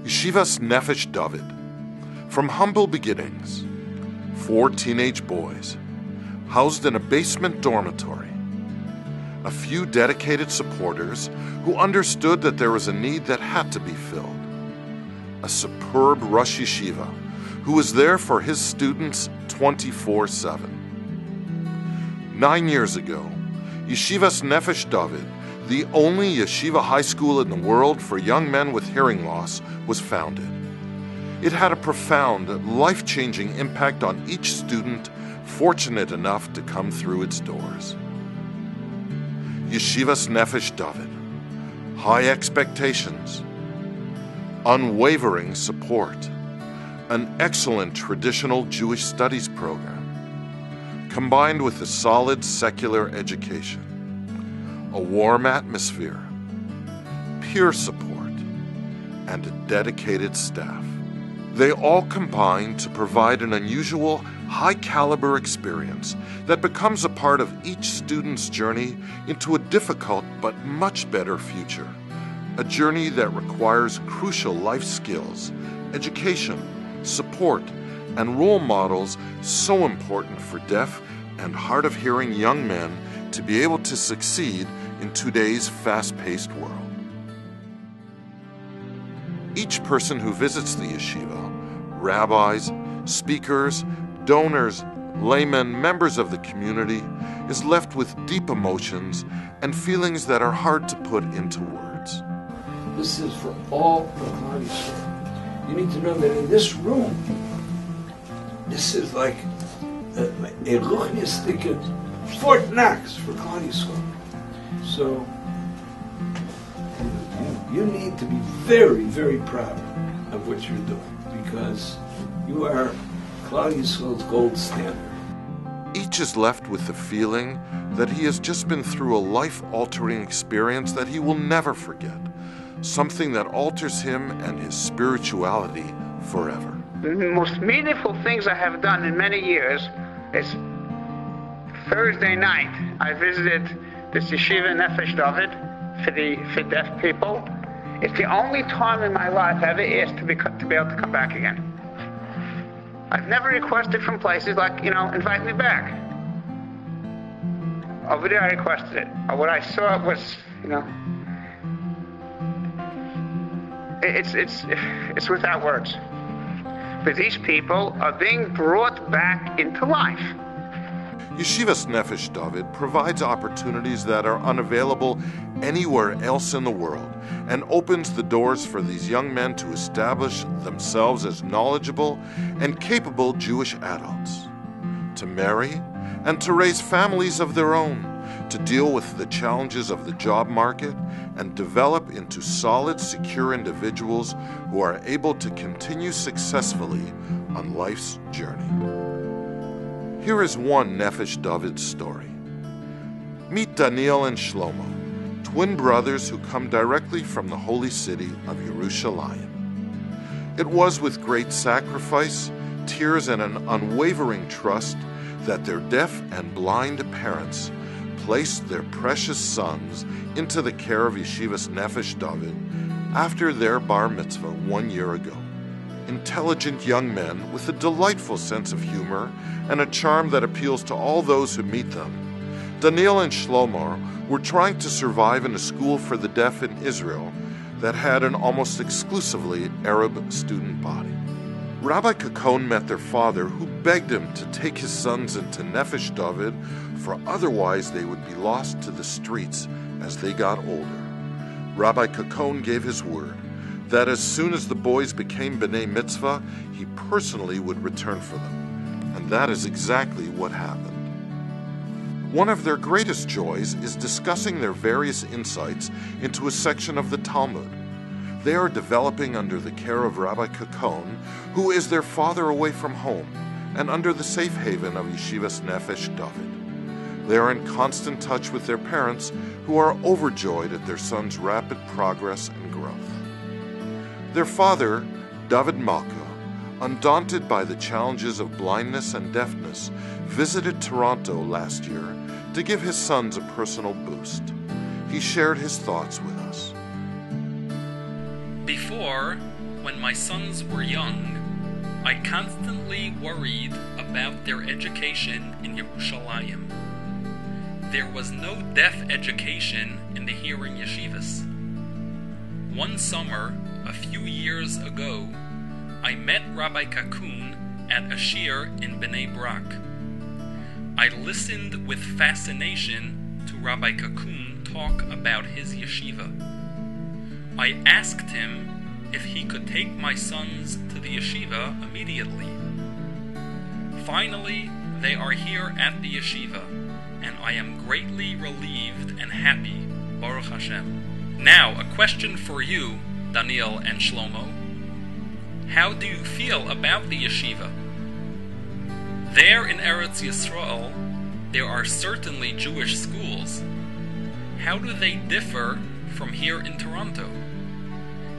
Yeshivas Nefesh Dovid. From humble beginnings, 4 teenage boys, housed in a basement dormitory. A few dedicated supporters who understood that there was a need that had to be filled. A superb Rosh Yeshiva who was there for his students 24/7. 9 years ago, Yeshivas Nefesh Dovid, the only yeshiva high school in the world for young men with hearing loss, was founded. It had a profound, life-changing impact on each student fortunate enough to come through its doors. Yeshivas Nefesh Dovid. High expectations, unwavering support, an excellent traditional Jewish studies program, combined with a solid secular education, a warm atmosphere, peer support, and a dedicated staff. They all combine to provide an unusual, high-caliber experience that becomes a part of each student's journey into a difficult but much better future. A journey that requires crucial life skills, education, support, and role models so important for deaf and hard-of-hearing young men to be able to succeed in today's fast-paced world. Each person who visits the yeshiva, rabbis, speakers, donors, laymen, members of the community, is left with deep emotions and feelings that are hard to put into words. This is for all the Klal. You need to know that in this room, this is like a ruchnistic Fort Knox for Klal. So you need to be very, very proud of what you're doing, because you are Klal Yisrael's gold standard. Each is left with the feeling that he has just been through a life-altering experience that he will never forget, something that alters him and his spirituality forever. The most meaningful things I have done in many years is Thursday night I visited this yeshiva Nefesh Dovid for deaf people. It's the only time in my life I ever asked to be able to come back again. I've never requested from places like, invite me back. Over there I requested it. What I saw was, it's without words. But these people are being brought back into life. Yeshivas Nefesh Dovid provides opportunities that are unavailable anywhere else in the world and opens the doors for these young men to establish themselves as knowledgeable and capable Jewish adults, to marry and to raise families of their own, to deal with the challenges of the job market and develop into solid, secure individuals who are able to continue successfully on life's journey. Here is one Nefesh Dovid story. Meet Daniil and Schlomo, twin brothers who come directly from the holy city of Yerushalayim. It was with great sacrifice, tears, and an unwavering trust that their deaf and blind parents placed their precious sons into the care of Yeshivas Nefesh Dovid after their bar mitzvah 1 year ago. Intelligent young men with a delightful sense of humor and a charm that appeals to all those who meet them, Daniil and Schlomo were trying to survive in a school for the deaf in Israel that had an almost exclusively Arab student body. Rabbi Kakon met their father, who begged him to take his sons into Nefesh Dovid, for otherwise they would be lost to the streets as they got older. Rabbi Kakon gave his word that as soon as the boys became B'nai Mitzvah, he personally would return for them. And that is exactly what happened. One of their greatest joys is discussing their various insights into a section of the Talmud. They are developing under the care of Rabbi Kakon, who is their father away from home, and under the safe haven of Yeshivas Nefesh Dovid. They are in constant touch with their parents, who are overjoyed at their son's rapid progress and growth. Their father, Dovid Malka, undaunted by the challenges of blindness and deafness, visited Toronto last year to give his sons a personal boost. He shared his thoughts with us. Before, when my sons were young, I constantly worried about their education in Yerushalayim. There was no deaf education in the hearing yeshivas. One summer, a few years ago, I met Rabbi Kakun at a shir in Bnei Brak. I listened with fascination to Rabbi Kakun talk about his yeshiva. I asked him if he could take my sons to the yeshiva immediately. Finally, they are here at the yeshiva, and I am greatly relieved and happy, Baruch Hashem. Now, a question for you, Daniil and Schlomo. How do you feel about the yeshiva? There in Eretz Yisrael, there are certainly Jewish schools. How do they differ from here in Toronto?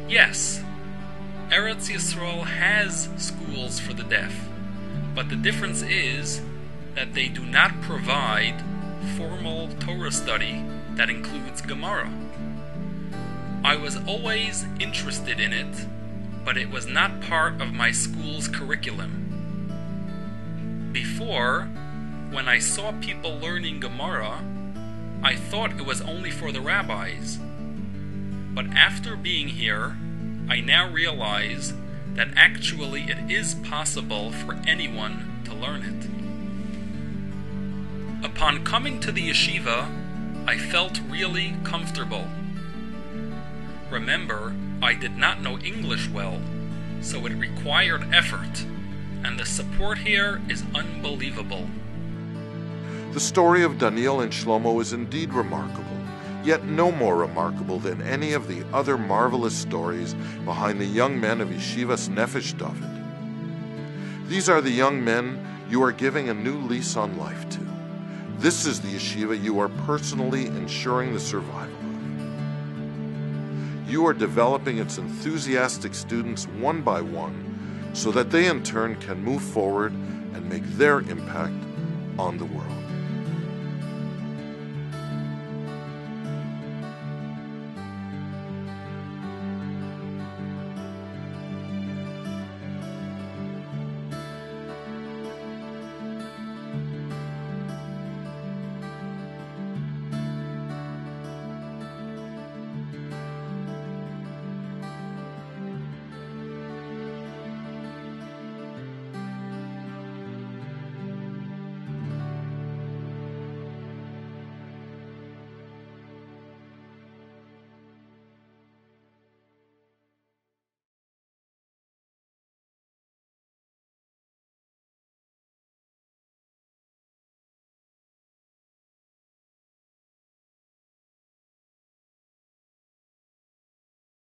Yes, Eretz Yisrael has schools for the deaf, but the difference is that they do not provide formal Torah study that includes Gemara. I was always interested in it, but it was not part of my school's curriculum. Before, when I saw people learning Gemara, I thought it was only for the rabbis. But after being here, I now realize that actually it is possible for anyone to learn it. Upon coming to the yeshiva, I felt really comfortable. Remember, I did not know English well, so it required effort, and the support here is unbelievable. The story of Daniil and Schlomo is indeed remarkable, yet no more remarkable than any of the other marvelous stories behind the young men of Yeshivas Nefesh Dovid. These are the young men you are giving a new lease on life to. This is the yeshiva you are personally ensuring the survival of. You are developing its enthusiastic students one by one so that they in turn can move forward and make their impact on the world.